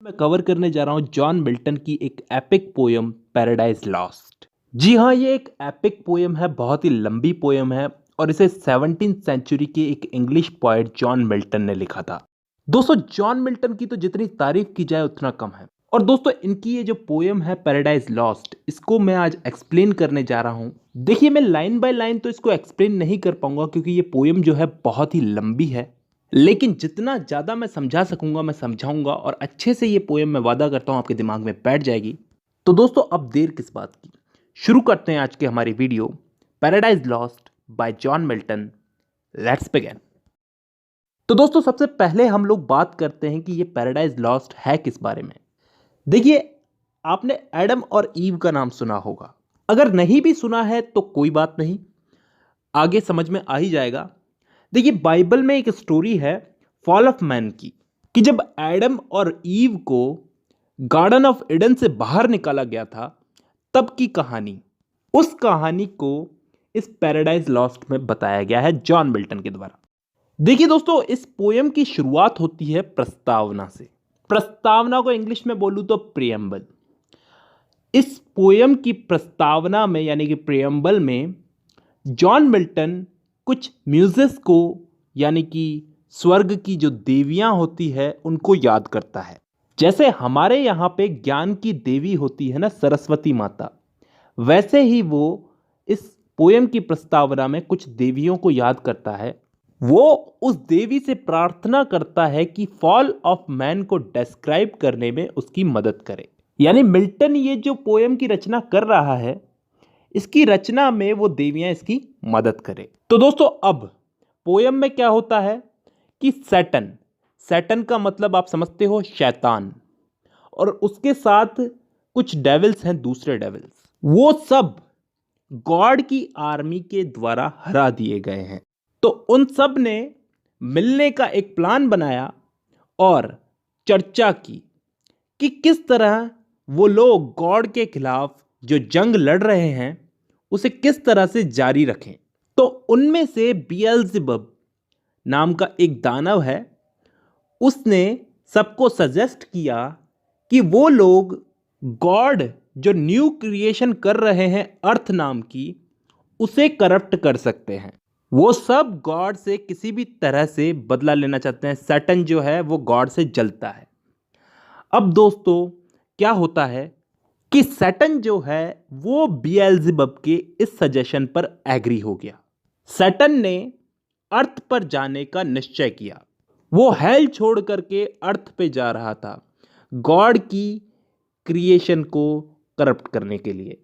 मैं कवर करने जा रहा हूं जॉन मिल्टन की एक एपिक पोयम पैराडाइज लॉस्ट। जी हाँ, ये एक एपिक पोयम है, बहुत ही लंबी पोयम है और इसे 17th सेंचुरी के एक इंग्लिश पोएट जॉन मिल्टन ने लिखा था। दोस्तों, जॉन मिल्टन की तो जितनी तारीफ की जाए उतना कम है। और दोस्तों, इनकी ये जो पोयम है पैराडाइज लॉस्ट, इसको मैं आज एक्सप्लेन करने जा रहा हूँ। देखिए, मैं लाइन बाय लाइन तो इसको एक्सप्लेन नहीं कर पाऊंगा क्योंकि ये पोयम जो है बहुत ही लंबी है, लेकिन जितना ज़्यादा मैं समझा सकूंगा मैं समझाऊंगा और अच्छे से ये पोएम मैं वादा करता हूँ आपके दिमाग में बैठ जाएगी। तो दोस्तों, अब देर किस बात की, शुरू करते हैं आज की हमारी video paradise lost by John Milton. Let's begin. तो दोस्तों, सबसे पहले हम लोग बात करते हैं कि ये पैराडाइज लॉस्ट है किस बारे में। देखिए, आपने एडम और ईव का नाम सुना होगा। अगर नहीं भी सुना है तो कोई बात नहीं, आगे समझ में आ ही जाएगा। देखिए, बाइबल में एक स्टोरी है फॉल ऑफ मैन की, कि जब एडम और ईव को गार्डन ऑफ ईडन से बाहर निकाला गया था तब की कहानी। उस कहानी को इस पैराडाइज लॉस्ट में बताया गया है जॉन मिल्टन के द्वारा। देखिए दोस्तों, इस पोयम की शुरुआत होती है प्रस्तावना से। प्रस्तावना को इंग्लिश में बोलूं तो प्रियम्बल। इस पोयम की प्रस्तावना में यानी कि प्रियम्बल में जॉन मिल्टन कुछ म्यूजेस को यानी कि स्वर्ग की जो देवियां होती है उनको याद करता है। जैसे हमारे यहाँ पे ज्ञान की देवी होती है ना, सरस्वती माता, वैसे ही वो इस पोयम की प्रस्तावना में कुछ देवियों को याद करता है। वो उस देवी से प्रार्थना करता है कि फॉल ऑफ मैन को डिस्क्राइब करने में उसकी मदद करे। यानी मिल्टन ये जो पोयम की रचना कर रहा है, इसकी रचना में वो देवियां इसकी मदद करें। तो दोस्तों, अब पोयम में क्या होता है कि सैटन, सैटन का मतलब आप समझते हो शैतान, और उसके साथ कुछ डेविल्स हैं, दूसरे डेविल्स, वो सब गॉड की आर्मी के द्वारा हरा दिए गए हैं। तो उन सब ने मिलने का एक प्लान बनाया और चर्चा की कि किस तरह वो लोग गॉड के खिलाफ जो जंग लड़ रहे हैं उसे किस तरह से जारी रखें। तो उनमें से बिएल्ज़ेबब नाम का एक दानव है, उसने सबको सजेस्ट किया कि वो लोग गॉड जो न्यू क्रिएशन कर रहे हैं अर्थ नाम की, उसे करप्ट कर सकते हैं। वो सब गॉड से किसी भी तरह से बदला लेना चाहते हैं। सैटन जो है वो गॉड से जलता है। अब दोस्तों, क्या होता है कि सैटन जो है वो बिएल्ज़ेबब के इस सजेशन पर एग्री हो गया। सैटन ने अर्थ पर जाने का निश्चय किया। वो हेल छोड़ करके अर्थ पे जा रहा था गॉड की क्रिएशन को करप्ट करने के लिए।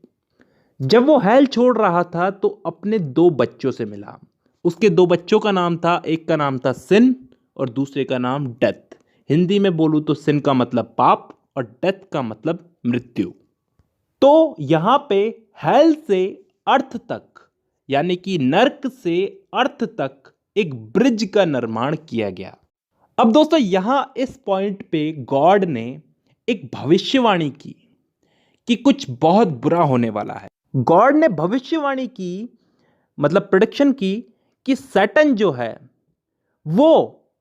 जब वो हेल छोड़ रहा था तो अपने दो बच्चों से मिला। उसके दो बच्चों का नाम था, एक का नाम था सिन और दूसरे का नाम डेथ। हिंदी में बोलूं तो सिन का मतलब पाप और डेथ का मतलब मृत्यु। तो यहां पे हेल से अर्थ तक यानी कि नर्क से अर्थ तक एक ब्रिज का निर्माण किया गया। अब दोस्तों, यहां इस पॉइंट पे गॉड ने एक भविष्यवाणी की कि कुछ बहुत बुरा होने वाला है। गॉड ने भविष्यवाणी की, मतलब प्रेडिक्शन की, कि सैटन जो है वो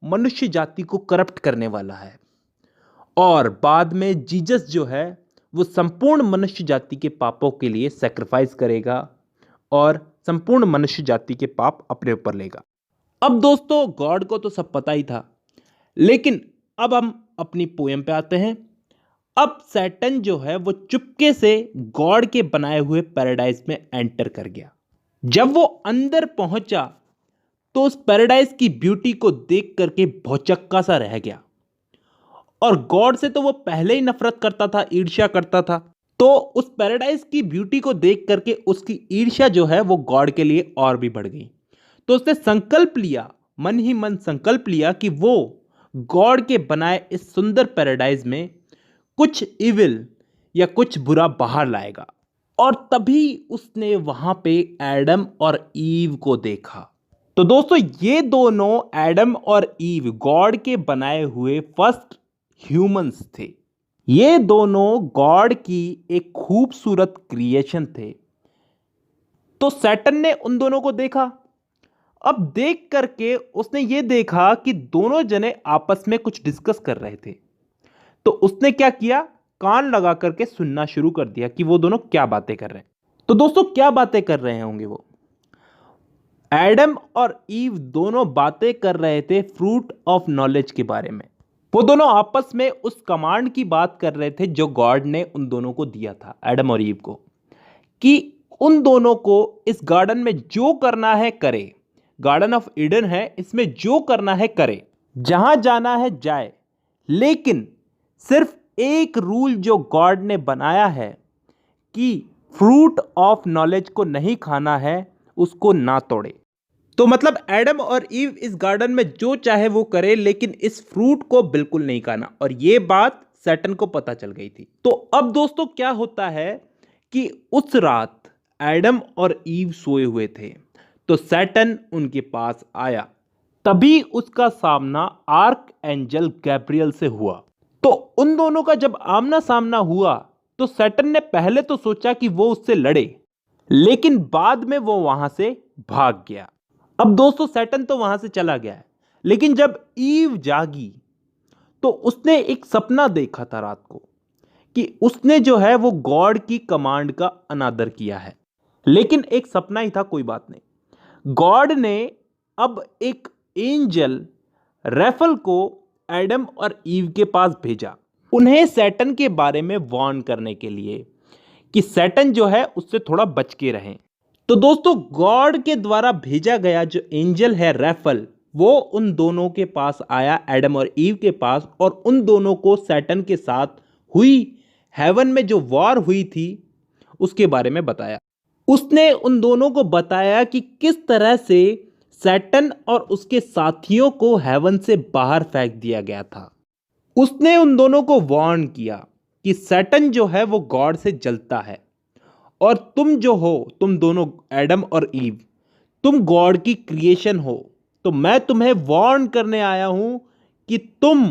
मनुष्य जाति को करप्ट करने वाला है और बाद में जीसस जो है वो संपूर्ण मनुष्य जाति के पापों के लिए सैक्रिफाइस करेगा और संपूर्ण मनुष्य जाति के पाप अपने ऊपर लेगा। अब दोस्तों, गॉड को तो सब पता ही था, लेकिन अब हम अपनी पोयम पे आते हैं। अब सैटन जो है वो चुपके से गॉड के बनाए हुए पैराडाइज में एंटर कर गया। जब वो अंदर पहुंचा तो उस पैराडाइज की ब्यूटी को देख करके भौचक्का सा रह गया। और गॉड से तो वो पहले ही नफरत करता था, ईर्ष्या करता था। तो उस पैराडाइज की ब्यूटी को देख करके उसकी ईर्ष्या जो है वो गॉड के लिए और भी बढ़ गई। तो उसने संकल्प लिया, मन ही मन संकल्प लिया कि वो गॉड के बनाए इस सुंदर पैराडाइज में कुछ इविल या कुछ बुरा बाहर लाएगा। और तभी उसने वहां पे एडम और ईव को देखा। तो दोस्तों, ये दोनों एडम और ईव गॉड के बनाए हुए फर्स्ट ह्यूमंस थे। ये दोनों गॉड की एक खूबसूरत क्रिएशन थे। तो सैटन ने उन दोनों को देखा। अब देख करके उसने ये देखा कि दोनों जने आपस में कुछ डिस्कस कर रहे थे। तो उसने क्या किया, कान लगा करके सुनना शुरू कर दिया कि वो दोनों क्या बातें कर रहे हैं। तो दोस्तों क्या बातें कर रहे होंगे वो? एडम और ईव दोनों बातें कर रहे थे फ्रूट ऑफ नॉलेज के बारे में। वो दोनों आपस में उस कमांड की बात कर रहे थे जो गॉड ने उन दोनों को दिया था, एडम और ईव को, कि उन दोनों को इस गार्डन में जो करना है करे। गार्डन ऑफ ईडन है, इसमें जो करना है करे, जहां जाना है जाए, लेकिन सिर्फ एक रूल जो गॉड ने बनाया है कि फ्रूट ऑफ नॉलेज को नहीं खाना है, उसको ना तोड़े। तो मतलब एडम और ईव इस गार्डन में जो चाहे वो करे, लेकिन इस फ्रूट को बिल्कुल नहीं खाना। और ये बात सैटन को पता चल गई थी। तो अब दोस्तों क्या होता है कि उस रात एडम और ईव सोए हुए थे, तो सैटन उनके पास आया। तभी उसका सामना आर्क एंजल गैब्रियल से हुआ। तो उन दोनों का जब आमना सामना हुआ, तो सैटन ने पहले तो सोचा कि वो उससे लड़े, लेकिन बाद में वो वहां से भाग गया। अब दोस्तों सैटन तो वहां से चला गया है, लेकिन जब ईव जागी तो उसने एक सपना देखा था रात को, कि उसने जो है वो गॉड की कमांड का अनादर किया है। लेकिन एक सपना ही था, कोई बात नहीं। गॉड ने अब एक एंजल रैफल को एडम और ईव के पास भेजा, उन्हें सैटन के बारे में वार्न करने के लिए, कि सैटन जो है उससे थोड़ा बच के रहें। तो दोस्तों गॉड के द्वारा भेजा गया जो एंजल है रैफल, वो उन दोनों के पास आया, एडम और ईव के पास, और उन दोनों को सैटन के साथ हुई हेवन में जो वॉर हुई थी उसके बारे में बताया। उसने उन दोनों को बताया कि किस तरह से सैटन और उसके साथियों को हेवन से बाहर फेंक दिया गया था। उसने उन दोनों को वार्न किया कि सैटन जो है वो गॉड से जलता है, और तुम जो हो, तुम दोनों एडम और ईव, तुम गॉड की क्रिएशन हो। तो मैं तुम्हें वार्न करने आया हूं कि तुम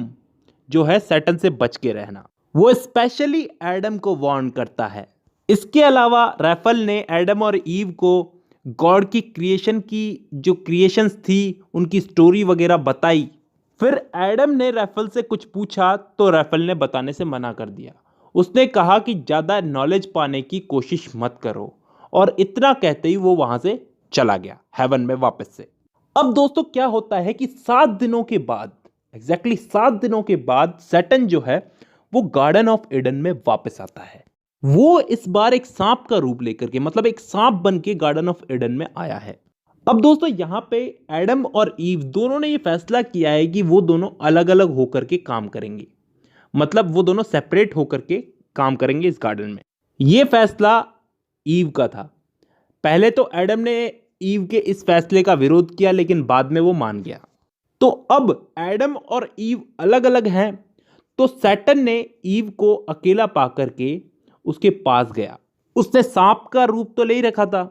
जो है सैटन से बच के रहना। वो स्पेशली एडम को वार्न करता है। इसके अलावा रैफल ने एडम और ईव को गॉड की क्रिएशन की जो क्रिएशंस थी उनकी स्टोरी वगैरह बताई। फिर एडम ने रैफल से कुछ पूछा तो रैफल ने बताने से मना कर दिया। उसने कहा कि ज़्यादा नॉलेज पाने की कोशिश मत करो, और इतना कहते ही वो वहां से चला गया हेवन में वापस से। अब दोस्तों क्या होता है कि 7 दिनों के बाद, एग्जैक्टली 7 दिनों के बाद, सैटन जो है वो गार्डन ऑफ ईडन में वापस आता है। वो इस बार एक सांप का रूप लेकर के, मतलब एक सांप बन के गार्डन ऑफ ईडन में आया है। अब दोस्तों यहां पे एडम और ईव दोनों ने ये फैसला किया है कि वो दोनों अलग अलग होकर के काम करेंगे, मतलब वो दोनों सेपरेट होकर के काम करेंगे इस गार्डन में। ये फैसला ईव का था। पहले तो एडम ने ईव के इस फैसले का विरोध किया, लेकिन बाद में वो मान गया। तो अब एडम और ईव अलग अलग हैं, तो सैटन ने ईव को अकेला पा करके उसके पास गया। उसने सांप का रूप तो ले ही रखा था,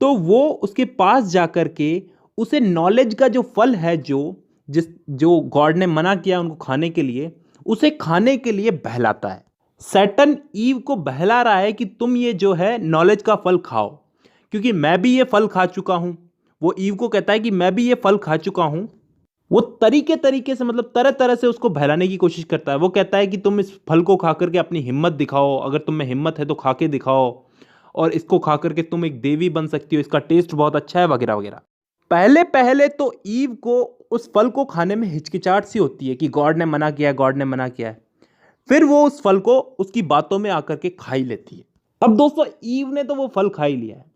तो वो उसके पास जाकर के उसे नॉलेज का जो फल है, जो गॉड ने मना किया उनको खाने के लिए, उसे खाने के लिए बहलाता है। सैटन ईव को बहला रहा है कि तुम ये जो है नॉलेज का फल खाओ, क्योंकि मैं भी ये फल खा चुका हूं। वो ईव को कहता है कि मैं भी ये फल खा चुका हूं। वो तरीके तरीके से, मतलब तरह तरह से उसको बहलाने की कोशिश करता है। वो कहता है कि तुम इस फल को खा करके अपनी हिम्मत दिखाओ, अगर तुम में हिम्मत है तो खा के दिखाओ, और इसको खा करके तुम एक देवी बन सकती हो, इसका टेस्ट बहुत अच्छा है, वगैरह वगैरह। पहले पहले तो ईव को उस फल को खाने में हिचकिचाहट सी होती है कि गॉड ने मना किया, गॉड ने मना किया है। फिर वो उस फल को उसकी बातों में आकर के खा ही लेती है। अब दोस्तों ईव ने तो वो फल खा ही लिया है।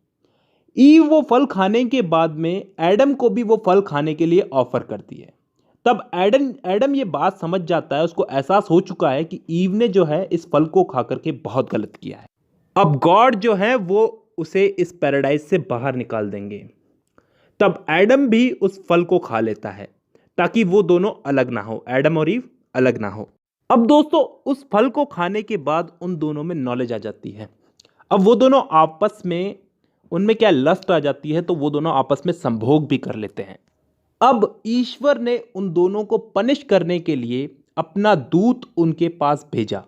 ईव वो फल खाने के बाद में एडम को भी वो फल खाने के लिए ऑफर करती है। तब एडम ये बात समझ जाता है, उसको एहसास हो चुका है कि ईव ने जो है इस फल को खा करके बहुत गलत किया है। अब गॉड जो है वो उसे इस पैराडाइज से बाहर निकाल देंगे। तब एडम भी उस फल को खा लेता है, ताकि वो दोनों अलग ना हो, एडम और ईव अलग ना हो। अब दोस्तों उस फल को खाने के बाद उन दोनों में नॉलेज आ जाती है। अब वो दोनों आपस में, उनमें क्या लस्ट आ जाती है, तो वो दोनों आपस में संभोग भी कर लेते हैं। अब ईश्वर ने उन दोनों को पनिश करने के लिए अपना दूत उनके पास भेजा,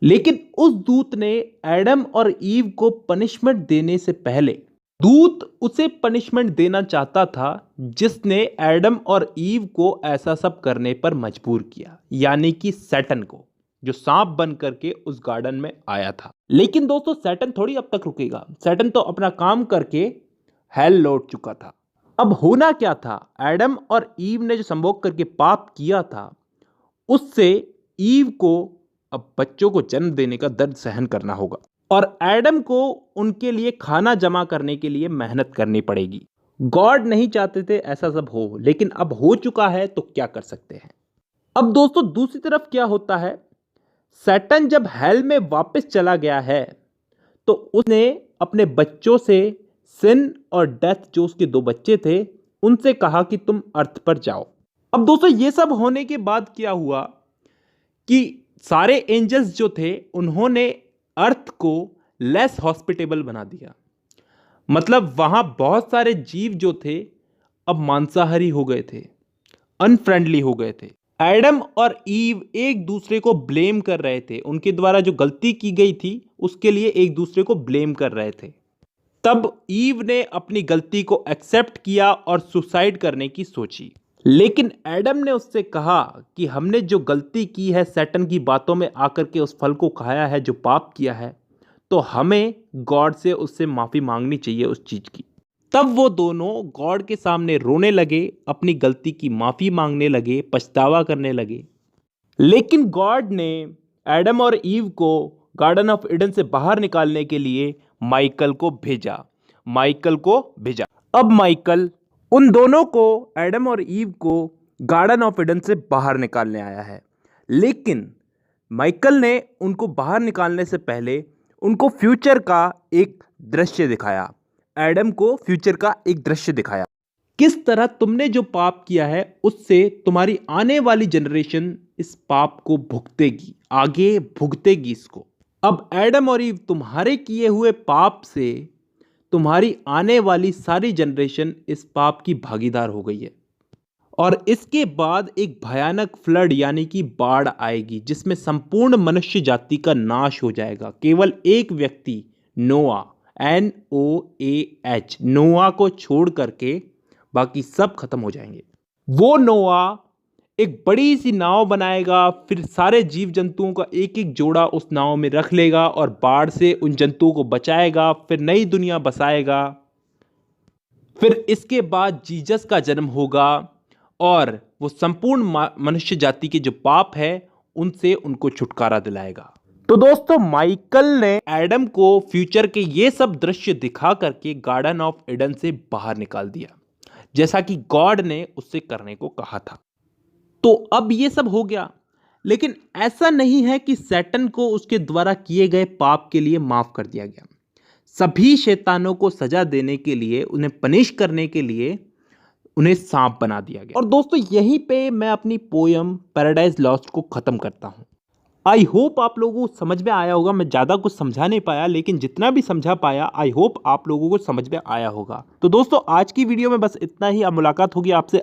लेकिन उस दूत ने एडम और ईव को पनिशमेंट देने से पहले दूत उसे पनिशमेंट देना चाहता था जिसने एडम और ईव को ऐसा सब करने पर मजबूर किया, यानी कि सैटन को, जो सांप बन करके उस गार्डन में आया था। लेकिन दोस्तों सैटन थोड़ी अब तक रुकेगा, सैटन तो अपना काम करके हेल लौट चुका था। अब होना क्या था, एडम और ईव ने जो संभोग करके पाप किया था उससे ईव को अब बच्चों को जन्म देने का दर्द सहन करना होगा और एडम को उनके लिए खाना जमा करने के लिए मेहनत करनी पड़ेगी। गॉड नहीं चाहते थे ऐसा सब हो, लेकिन अब हो चुका है तो क्या कर सकते हैं। अब दोस्तों दूसरी तरफ क्या होता है, सैटन जब हेल में वापस चला गया है तो उसने अपने बच्चों से, सिन और डेथ जो उसके दो बच्चे थे, उनसे कहा कि तुम अर्थ पर जाओ। अब दोस्तों ये सब होने के बाद क्या हुआ कि सारे एंजल्स जो थे उन्होंने अर्थ को लेस हॉस्पिटेबल बना दिया। मतलब वहां बहुत सारे जीव जो थे अब मांसाहारी हो गए थे, अनफ्रेंडली हो गए थे। एडम और ईव एक दूसरे को ब्लेम कर रहे थे, उनके द्वारा जो गलती की गई थी उसके लिए एक दूसरे को ब्लेम कर रहे थे। तब ईव ने अपनी गलती को एक्सेप्ट किया और सुसाइड करने की सोची। लेकिन एडम ने उससे कहा कि हमने जो गलती की है, सैटन की बातों में आकर के उस फल को खाया है, जो पाप किया है, तो हमें गॉड से उससे माफ़ी मांगनी चाहिए उस चीज़ की। तब वो दोनों गॉड के सामने रोने लगे, अपनी गलती की माफ़ी मांगने लगे, पछतावा करने लगे। लेकिन गॉड ने एडम और ईव को गार्डन ऑफ ईडन से बाहर निकालने के लिए माइकल को भेजा। अब माइकल उन दोनों को, एडम और ईव को, गार्डन ऑफ ईडन से बाहर निकालने आया है। लेकिन माइकल ने उनको बाहर निकालने से पहले उनको फ्यूचर का एक दृश्य दिखाया, एडम को फ्यूचर का एक दृश्य दिखाया, किस तरह तुमने जो पाप किया है उससे तुम्हारी आने वाली जनरेशन इस पाप को भुगतेगी, आगे भुगतेगी इसको। अब एडम और ईव तुम्हारे किए हुए पाप से तुम्हारी आने वाली सारी जनरेशन इस पाप की भागीदार हो गई है और इसके बाद एक भयानक फ्लड यानी कि बाढ़ आएगी जिसमें संपूर्ण मनुष्य जाति का नाश हो जाएगा। केवल एक व्यक्ति नोआ, NOAH, नोआ को छोड़ करके बाकी सब खत्म हो जाएंगे। वो नोआ एक बड़ी सी नाव बनाएगा, फिर सारे जीव जंतुओं का एक एक जोड़ा उस नाव में रख लेगा और बाढ़ से उन जंतुओं को बचाएगा, फिर नई दुनिया बसाएगा। फिर इसके बाद जीसस का जन्म होगा और वो संपूर्ण मनुष्य जाति के जो पाप है उनसे उनको छुटकारा दिलाएगा। तो दोस्तों माइकल ने एडम को फ्यूचर के ये सब दृश्य दिखा करके गार्डन ऑफ ईडन से बाहर निकाल दिया, जैसा कि गॉड ने उससे करने को कहा था। तो अब ये सब हो गया, लेकिन ऐसा नहीं है कि सैटन को उसके द्वारा किए गए पाप के लिए माफ कर दिया गया। सभी शैतानों को सजा देने के लिए, उन्हें पनिश करने के लिए उन्हें सांप बना दिया गया। और दोस्तों यहीं पे मैं अपनी पोयम पैराडाइज लॉस्ट को खत्म करता हूं। आई होप आप लोगों को समझ में आया होगा। मैं ज़्यादा कुछ समझा नहीं पाया, लेकिन जितना भी समझा पाया आई होप आप लोगों को समझ में आया होगा। तो दोस्तों आज की वीडियो में बस इतना ही। अब मुलाकात होगी आपसे